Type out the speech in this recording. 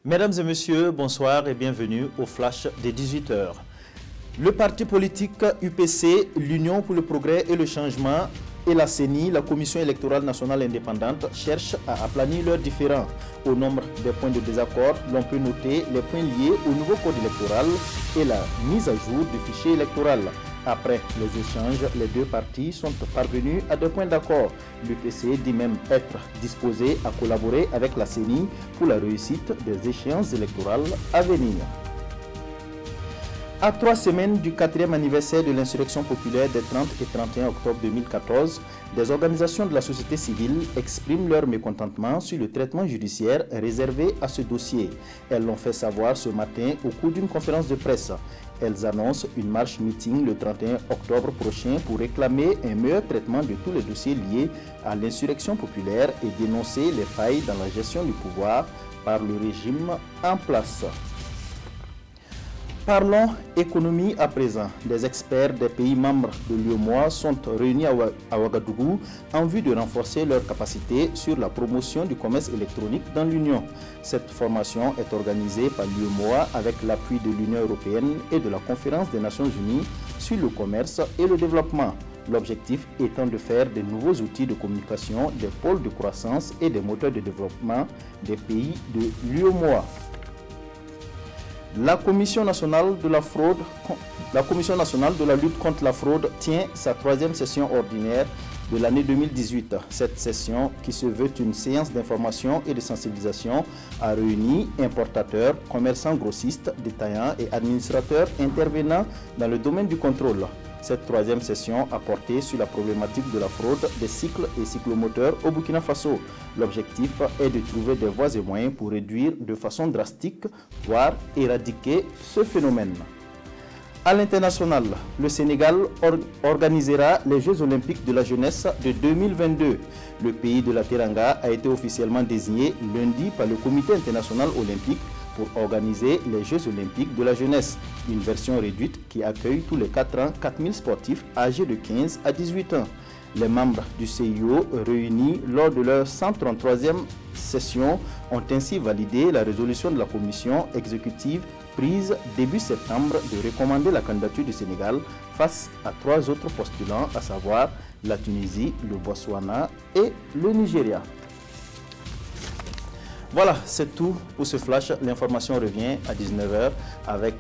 Mesdames et messieurs, bonsoir et bienvenue au Flash des 18h. Le parti politique UPC, l'Union pour le progrès et le changement, et la CENI, la Commission électorale nationale indépendante, cherchent à aplanir leurs différends. Au nombre des points de désaccord, l'on peut noter les points liés au nouveau code électoral et la mise à jour du fichier électoral. Après les échanges, les deux partis sont parvenus à des points d'accord. L'UPC dit même être disposé à collaborer avec la CENI pour la réussite des échéances électorales à venir. À 3 semaines du 4e anniversaire de l'insurrection populaire des 30 et 31 octobre 2014, des organisations de la société civile expriment leur mécontentement sur le traitement judiciaire réservé à ce dossier. Elles l'ont fait savoir ce matin au cours d'une conférence de presse. Elles annoncent une marche-meeting le 31 octobre prochain pour réclamer un meilleur traitement de tous les dossiers liés à l'insurrection populaire et dénoncer les failles dans la gestion du pouvoir par le régime en place. Parlons économie à présent. Des experts des pays membres de l'UEMOA sont réunis à Ouagadougou en vue de renforcer leurs capacités sur la promotion du commerce électronique dans l'Union. Cette formation est organisée par l'UEMOA avec l'appui de l'Union européenne et de la Conférence des Nations Unies sur le commerce et le développement. L'objectif étant de faire de nouveaux outils de communication, des pôles de croissance et des moteurs de développement des pays de l'UEMOA. La Commission nationale de la lutte contre la fraude tient sa 3e session ordinaire de l'année 2018. Cette session, qui se veut une séance d'information et de sensibilisation, a réuni importateurs, commerçants grossistes, détaillants et administrateurs intervenant dans le domaine du contrôle. Cette 3e session a porté sur la problématique de la fraude des cycles et cyclomoteurs au Burkina Faso. L'objectif est de trouver des voies et moyens pour réduire de façon drastique, voire éradiquer ce phénomène. À l'international, le Sénégal organisera les Jeux olympiques de la jeunesse de 2022. Le pays de la Teranga a été officiellement désigné lundi par le Comité international olympique pour organiser les Jeux olympiques de la jeunesse, une version réduite qui accueille tous les 4 ans 4000 sportifs âgés de 15 à 18 ans. Les membres du CIO réunis lors de leur 133e session ont ainsi validé la résolution de la commission exécutive prise début septembre de recommander la candidature du Sénégal face à 3 autres postulants, à savoir la Tunisie, le Botswana et le Nigeria. Voilà, c'est tout pour ce flash. L'information revient à 19h avec...